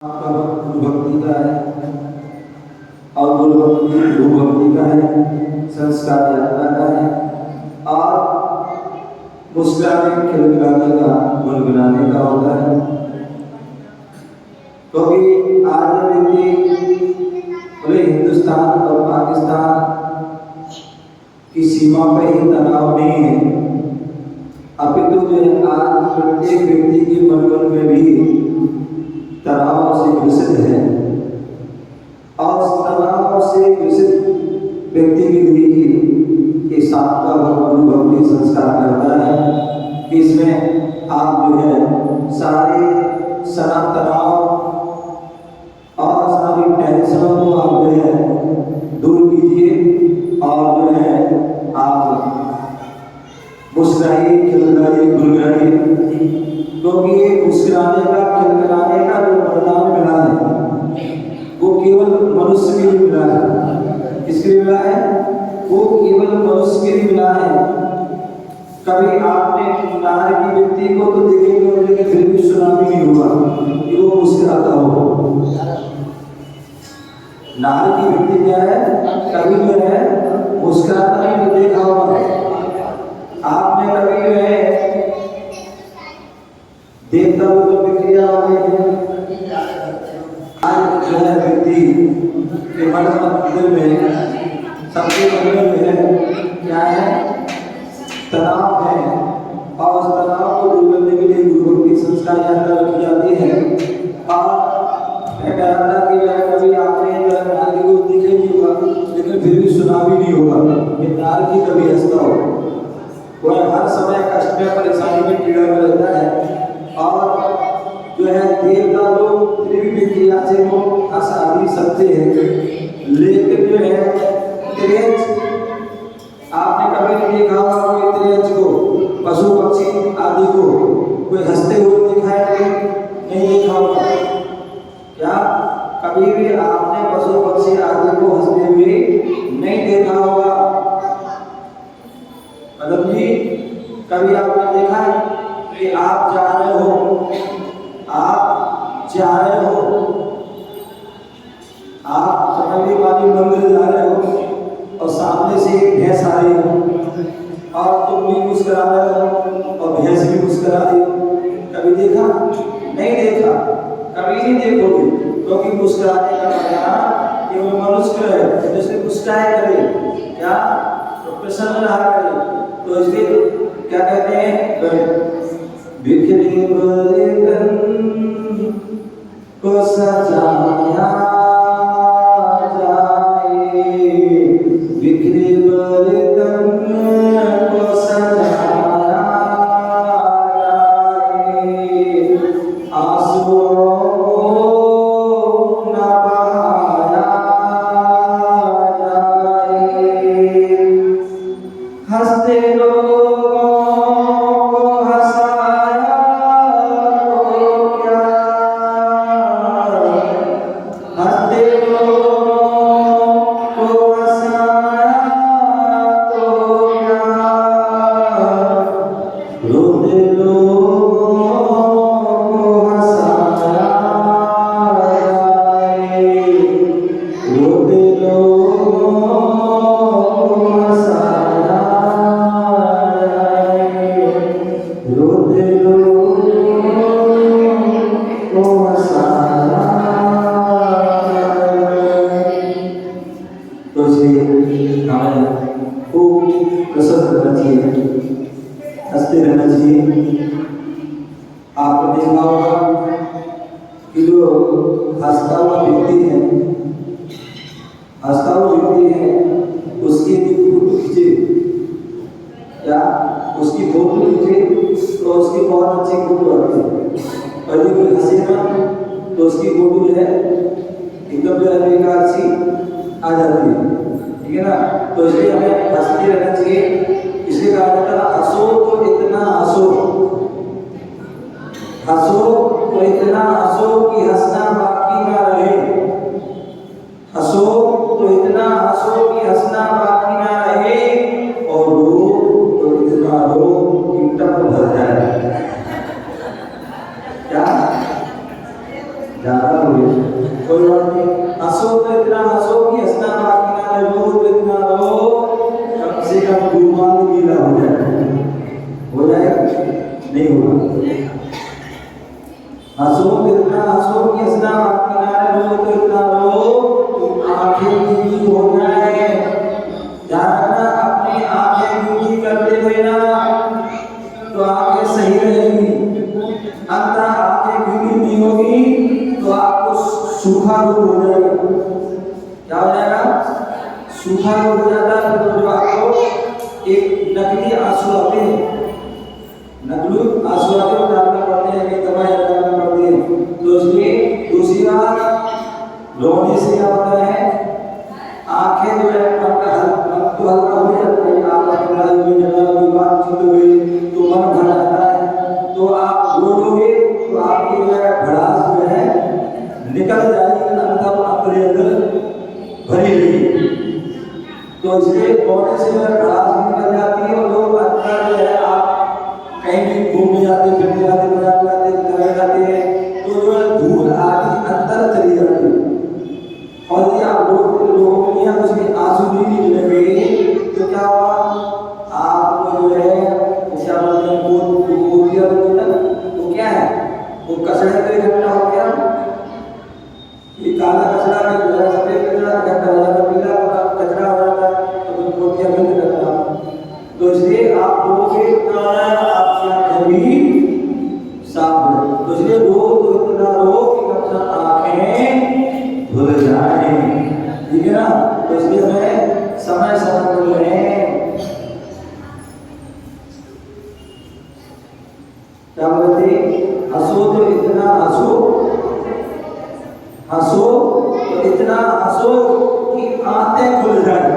आपका वक्त गुरु भक्ति का है और गुरु भक्ति का है, संस्कार यात्रा का है और मुस्कुराने खिलखिलाने का गुनगुनाने का होता है। क्योंकि आज व्यक्ति पूरे हिंदुस्तान और पाकिस्तान की सीमा पर ही तनाव नहीं है, अपितु जो है आज प्रत्येक व्यक्ति के मन में भी तनाव से ग्रसित है और उस तनाव से ग्रसित व्यक्ति के लिए ही इस आपका गुरु भक्ति संस्कार करता है कि इसमें आप जो है सारे तनाव और सारी टेंशनों को आप जो है दूर कीजिए और जो है आप मुस्कुराइए, खिलखिलाइए, गुनगुनाइए। क्योंकि ये मुस्कुराने का खिलखिलाने का जो वरदान मिला है वो केवल मनुष्य के लिए मिला है। किसके लिए मिला है? वो केवल मनुष्य के लिए मिला है। कभी आपने नार की व्यक्ति को तो देखेंगे और लेकिन फिर भी सुना भी नहीं होगा कि वो मुस्कुराता हो। नार की व्यक्ति क्या है? कभी जो है मुस्कुराता नहीं देखा होगा। आपने कभी जो है देवता लोग प्रक्रिया आज जो है व्यक्ति के मन में सबसे पहले जो है क्या है? तनाव है और उस तनाव को दूर करने के लिए गुरु भक्ति संस्कार यात्रा रखी जाती है। और मैं कह रहा था कि कभी आपने नार की को देखे नहीं होगा लेकिन फिर भी सुना भी नहीं होगा कि नार की कभी हंसता हो। वह हर समय कष्ट में, परेशानी में, पीड़ा में रहता है और जो है देवता लोग फिर भी क्रिया से वो हंसा भी सकते हैं, लेकिन जो है तेज आपने कभी नहीं देखा होगा कोई तेज को, पशु पक्षी आदि को कोई हंसते हुए देखा है? नहीं देखा होगा। क्या कभी भी आपने पशु पक्षी आदि को हंसते हुए नहीं देखा होगा? मतलब जी कभी आपने देखा है कि आप जा रहे हो आप चमड़ी वाली मंदिर जा रहे हो और सामने से एक भैंस आ रही हो और तुम भी मुस्कुरा रहे हो और भैंस भी मुस्कुरा रही हो। कभी देखा? नहीं देखा, कभी नहीं देखोगे। क्योंकि मुस्कुराने का मतलब ये वो मनुष्य है जैसे मुस्कुराए करे, क्या प्रसन्न रहा करे। तो इसलिए क्या कहते हैं? बिखरे बर्तन को सजाया जाए, बिखरे बर्तन को सजाया जाए, आंसुओं को न बहाया जाए, हंसते लोगों को हंसाया तो क्या, हंसते लोगों को हंसाया तो क्या, रोते लोगों को हंसाया जाए, रोते लोगों को हंसाया जाए, रोते लोगों को हंसाया जाए। तो इसलिए हमें खूब प्रसन्न रहना चाहिए, हंसते रहना चाहिए। आपने देखा होगा कि जो हंसता हुआ व्यक्ति है, हंसता हुआ व्यक्ति है उसकी फोटो खींचे, क्या उसकी फोटो खींचे तो उसकी बहुत अच्छी फोटो आती है। और यदि कोई हंसेगा तो उसकी फोटो जो है एकदम जो है बेकार सी आ जाती है, ठीक है ना। तो इसलिए हमें हंसते रहना चाहिए। इसलिए कहा जाता है हंसो तो इतना हंसो, हंसो तो इतना हंसो कि हंसना बाकी ना रहे, हंसो तो इतना हंसो कि हंसना बाकी ना रहे, और रो तो इतना रो कि टप भर जाए। क्या ज्यादा गए, कोई बात नहीं। हंसो तो इतना हंसो कि हंसना बाकी ना रहे, रो तो इतना रो कम से कम रुमाल गीला हो जाए। हो जाएगा? नहीं होगा। हंसो तो इतना हंसो कि हंसना बाकी ना रहे, रो तो इतना रो आंखें गीली हो जाए। ध्यान रखना, अपनी आंखें गीली करते हुए ना तो आंखें सही रहेगी, अंदर आंखें गीली नहीं होगी तो आपको सूखा रोग हो जाएगा। क्या हो जाएगा? सूखा रोग हो जाता है। तो जो आपको एक नकली आंसू आते हैं, नकली आंसू आते हैं, डालना पड़ते हैं, दवाई डालना पड़ती है। तो इसलिए दूसरी बात, रोने से क्या होता है, आंखें जो है मन तो हल्का हो जाता है। आप लड़ाई हुई, झगड़ा हुई, बातचीत हुई तो मन भर जाता है। तो आप रोओगे तो आपकी जो है भड़ास जो है निकल जाएगी, अंदर भरी रहेगी। तो इसलिए रोने से जो है भड़ास निकल जाती है। और जो अंदर जो है आप कहीं भी घूमने जाते, फिरने जाते, बाजार जाते, घर जाते हैं तो जो है धूल आदि अंदर चली जाती है। और यदि आप लोगों के लिए उसके आंसू नहीं निकलेंगे तो क्या होगा, आपको जो है क्या बोलते हैं, वो क्या है, वो कचरा तो इकट्ठा हो गया। ये काला कचरा में जो है सफेद कचरा इकट्ठा हो जाता है, पीला कचरा हो जाता है, तो मोतिया भी नहीं लगता। तो इसलिए आप लोगों के आपकी आंखें भी साफ है। तो इसलिए रो तो इतना रो कि कम से कम आंखें धुल जाए, ठीक है ना। तो इसलिए हमें समय समय पर क्या बोलते, हंसो तो इतना हंसो, हंसो तो इतना हंसो कि आंखें खुल जाए।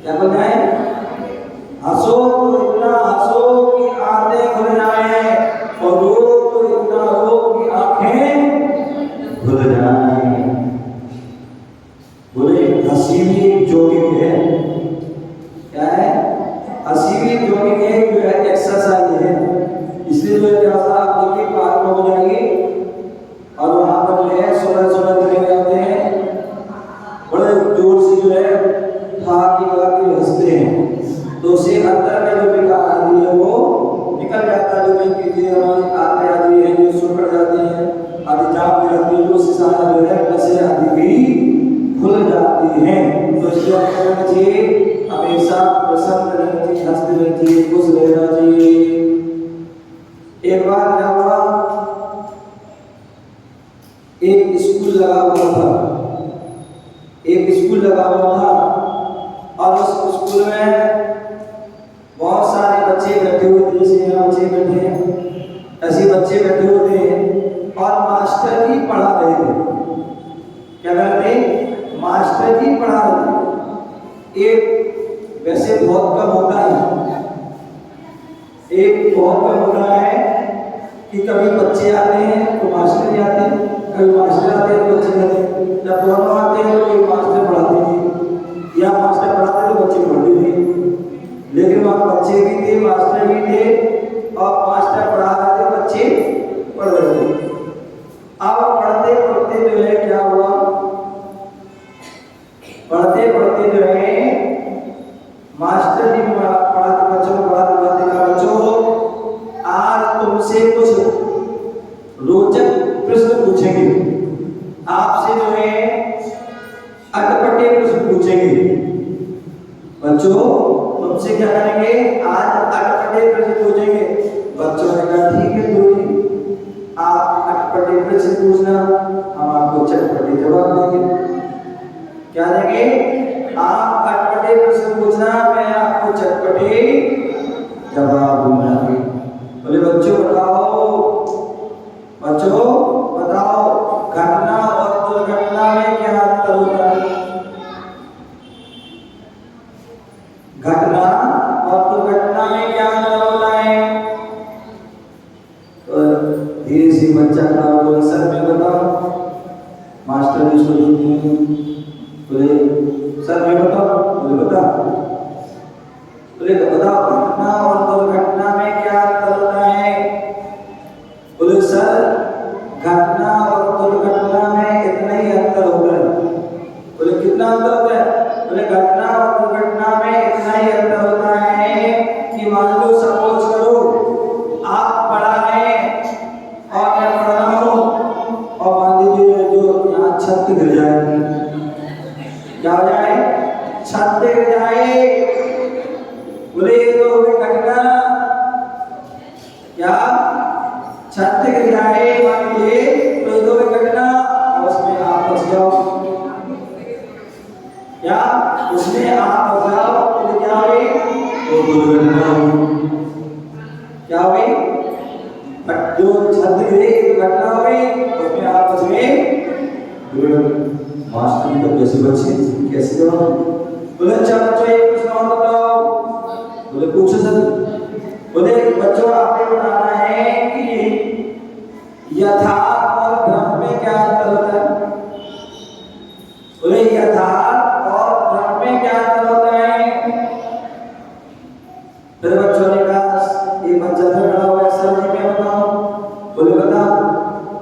क्या खुल जाए? हंसो तो इतना हंसो कि आंखें खुल जाए, और रो तो इतना रो कि आंखें खुल जाए। बोले हंसी भी एक जॉगिंग है। क्या है? हंसी भी एक जॉगिंग है, जो है एक्सरसाइज है। इसलिए जो है क्या होता है, आप देखिए पार्क में हो जाएंगे और वहां पर जो है सोलह लोग आते हैं, बड़े जोर से जो है ठहाके लगा के हंसते हैं। तो उससे अंदर में जो बेकार आदमी है वो निकल जाता है। जो कहीं कीजिए हमारी आते आदमी है जो सुकड़ जाती है, आदि जाम जाती है, तो उससे सारा जो है नसें आदि भी खुल जाती हैं। तो इसलिए क्या करना चाहिए, हमेशा प्रसन्न रहना चाहिए, हंसते रहना चाहिए, खुश रहना चाहिए। एक बार क्या हुआ, एक स्कूल लगा हुआ था, एक स्कूल लगा हुआ था और उस स्कूल में बहुत सारे बच्चे बैठे हुए थे। जैसे यहाँ बच्चे बैठे हैं, ऐसे बच्चे बैठे हुए थे और मास्टर जी पढ़ा रहे थे। क्या कर रहे थे? मास्टर जी पढ़ा रहे थे। एक वैसे बहुत कम होता है, एक बहुत कम होता है कि कभी बच्चे आते हैं तो मास्टर नहीं आते, कभी मास्टर आते हैं तो बच्चे आते हैं। जब दोनों आते हैं तो कोई मास्टर पढ़ाते नहीं, या मास्टर पढ़ाते तो बच्चे पढ़ते नहीं। लेकिन वहाँ बच्चे भी थे, मास्टर भी थे, और मास्टर पढ़ा रहे थे, बच्चे पढ़ रहे थे। अब पढ़ते पढ़ते जो है क्या हुआ, पढ़ते पढ़ते जो है मास्टर जी पढ़ाते बच्चों को पढ़ाते कहा, बच्चों आज तुमसे कुछ रोचक प्रश्न पूछेंगे, आपसे जो है अटपटे प्रश्न पूछेंगे। बच्चों तुमसे क्या करेंगे, आज अटपटे प्रश्न पूछेंगे। बच्चों ने कहा ठीक है गुरुजी, आप अटपटे प्रश्न पूछना, हम आपको चटपटे जवाब देंगे। क्या देंगे? आप अटपटे प्रश्न पूछना, मैं आपको चटपटे जवाब दूंगा। बोले बच्चों बताओ, बच्चों बताओ, घटना और दुर्घटना में क्या अंतर होता है? घटना और दुर्घटना में क्या अंतर होता है? तो धीरे से बच्चा खड़ा हो, सर मैं बताऊं। मास्टर जी उसको बोले सर मैं बताऊं। बोले बता। बोले बताओ घटना और दुर्घटना में क्या अंतर होता है? बोले सर घटना और दुर्घटना छत गिर जाए। क्या हो जाए? छत गिर जाए। बोले ये तो हो गई घटना। क्या? छत गिर जाए मान लीजिए तो ये तो हो गई घटना, और उसमें आप फंस जाओ। क्या? उसमें आप फंस जाओ तो क्या हुई? वो दुर्घटना हुई। क्या हुई? जो छत गिरी घटना हुई, उसमें आपस में मास्टर तो कैसे बचे, कैसे जवाब? बोले अच्छा बच्चों एक प्रश्न और बताओ। बोले पूछो सर। बोले बच्चों आपने बताना है कि यथार्थ और भ्रम में क्या अंतर होता है? बोले यथार्थ और भ्रम में क्या अंतर होता है? फिर बच्चों ने कहा, एक बच्चा था खड़ा हुआ, सर जी मैं बताऊं। बोले बताओ।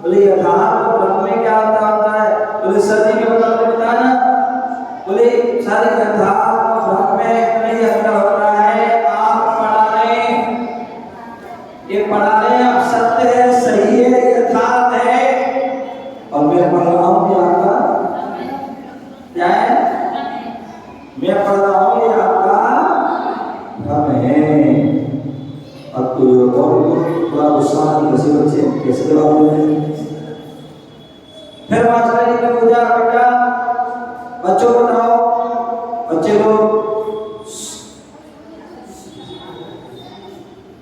बोले यथार्थ और भ्रम में क्या अंतर होता है? बोले सर जी मैं बताना। बोले सर यथार्थ और भ्रम में नहीं अंतर होता है, आप पढ़ा रहे, ये पढ़ा रहे आप सत्य है, सही है, यथार्थ है, और मैं पढ़ रहा हूँ कि आपका क्या है? मैं पढ़ रहा हूँ ये आपका भ्रम है। अब तो और थोड़ा गुस्सा कैसे बच्चे कैसे जवाब देंगे? फिर मास्टर जी ने पूछा बेटा बच्चों बताओ, बच्चे लोग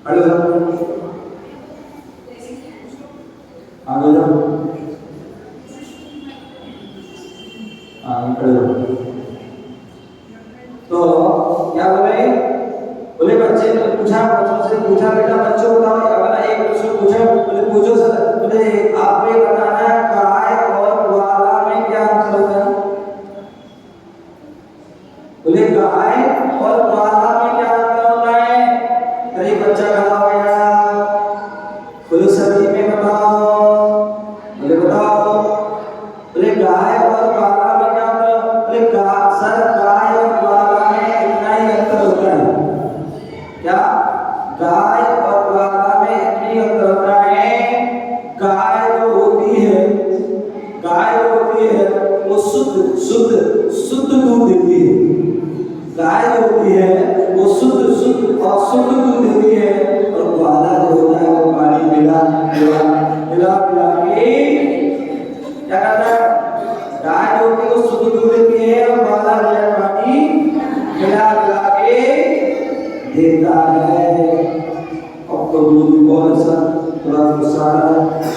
खड़े हो आगे जाओ, आगे खड़े हो। तो क्या बोले? बोले बच्चे ने पूछा, बच्चों से पूछा बेटा बच्चों बताओ, अगला एक प्रश्न पूछा। बोले पूछो सर। बोले आपको ये बताना है गाय और ग्वाला में क्या अंतर होता है? बोले गाय और ग्वाला में क्या अंतर होता है? फिर एक बच्चा खड़ा हो गया। बोले सर जी मैं बताओ। बोले बताओ। बोले गाय और ग्वाला में क्या अंतर? बोले सर गाय और ग्वाला में इतना ही अंतर होता है। क्या? गाय और ग्वाला में इतनी अंतर होता है, गाय जो होती है, गाय जो होती है वो शुद्ध शुद्ध शुद्ध दूध देती है। गाय जो होती है वो शुद्ध शुद्ध और शुद्ध दूध देती है, और ग्वाला जो होता है वो पानी मिला मिला मिला मिला के क्या करता है? गाय जो होती है वो शुद्ध दूध देती है, और ग्वाला जो है पानी मिला मिला के देता है। अब तो दूध बहुत अच्छा थोड़ा गुस्सा आ रहा है,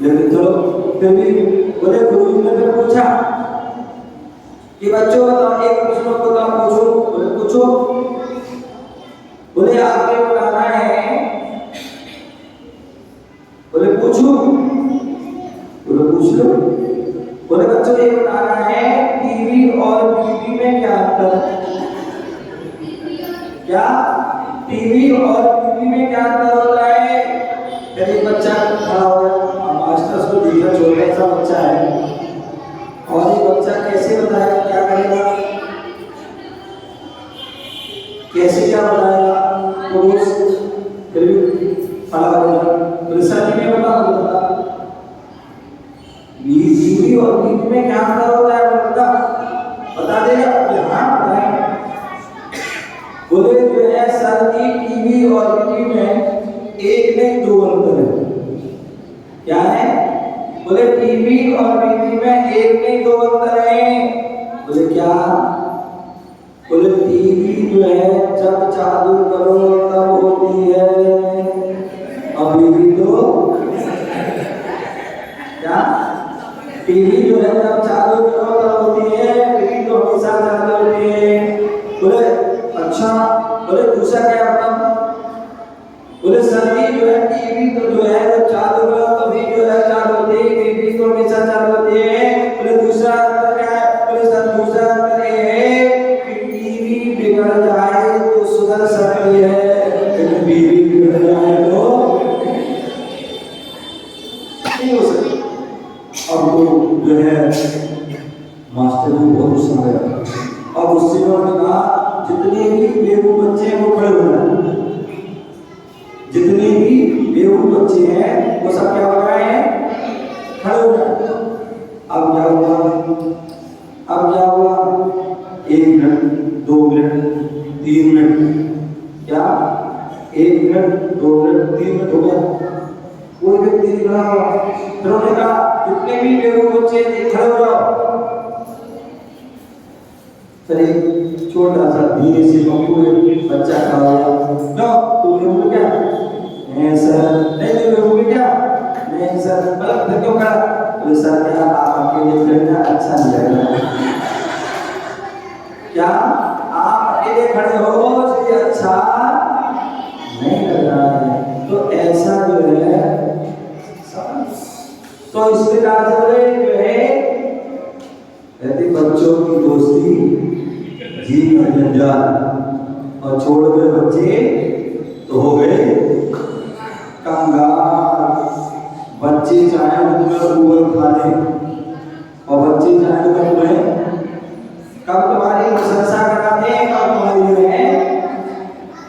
लेकिन चलो फिर भी बोले गुरु जी ने फिर पूछा कि बच्चों बताओ एक प्रश्न बताओ, पूछो। बोले पूछो। बोले आपको बताना है। बोले पूछो। बोले पूछ लो। बोले बच्चों ये बताना है टीवी और बीवी में क्या अंतर है? क्या? टीवी और बीवी में क्या अंतर होता है? फिर एक बच्चा खड़ा हो गया, मास्टर उसको देखा छोटा सा बच्चा है, और ये बच्चा कैसे बताएगा, क्या करेगा, कैसे क्या बताएगा? तो फिर भी खड़ा हो गया। तो सर जी में बता बीवी और बीवी में क्या अंतर होता है? बता देगा? हाँ बताएगा। बोले जो है सर जी टीवी और बीवी में एक नहीं दो अंतर है। क्या है? बोले टीवी और बीवी में एक नहीं दो अंतर है। बोले क्या? बोले टीवी जो है जब चालू करो तब होती है, और बीवी तो क्या? टीवी जो है जब चालू करो तब होती है, बीवी तो हमेशा चालू होती है। बोले अच्छा। बोले दूसरा क्या मतलब? बोले सर जी जो है टीवी तो जो है जब चालू करो तभी जो है चालू होती है, बीवी तो हमेशा चालू होती है। बोले दूसरा अंतर क्या है? बोले सर दूसरा अंतर ये है कि टीवी बिगड़ जाए तो सुधर सकती है, लेकिन बीवी बिगड़ जाए तो नहीं हो सकती। अब तो जो है मास्टर जी बहुत गुस्सा आया। अब उससे उन्होंने कहा जितने भी बेवकूफ बच्चे हैं वो खड़े हो जाए, जितने भी बेवकूफ बच्चे हैं वो सब क्या हो गए हैं? खड़े हो जाए। अब क्या हुआ? अब क्या हुआ? 1 मिनट, 2 मिनट, 3 मिनट, क्या 1 मिनट, 2 मिनट, 3 मिनट हो गया, कोई व्यक्ति नहीं खड़ा हुआ। फिर उन्होंने कहा जितने भी बेवकूफ बच्चे हैं खड़े हो जाओ। फिर एक छोटा सा धीरे से बच्चा खड़ा हो गया। क्यों? तू बेवकूफ क्या? नहीं सर। नहीं बेवकूफ क्या? नहीं सर। मतलब फिर क्यों खड़ा? तो सर क्या आप अकेले खड़े ना अच्छा नहीं लग रहा? क्या आप अकेले खड़े हो इसलिए अच्छा नहीं लग रहा है? तो ऐसा जो है, तो इस प्रकार से जो है कहते बच्चों की दोस्ती जी का जंजाल, और छोड़ गए बच्चे तो हो गए कंगाल। बच्चे चाहे तुम्हें ऊपर खा ले, और बच्चे चाहे तो तुम्हें कब तुम्हारी प्रशंसा कराते हैं, कब तुम्हारी जो है,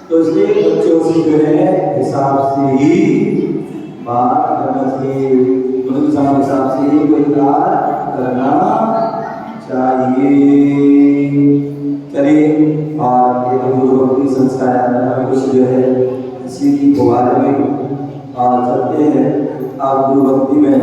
तो इसलिए बच्चों से जो है हिसाब से ही बात करना चाहिए, उनके साथ हिसाब से ही कोई कार्य करना चाहिए। चलिए, और ये गुरु भक्ति संस्कार कुछ जो है इसी की बारे में चलते हैं। आप गुरु भक्ति में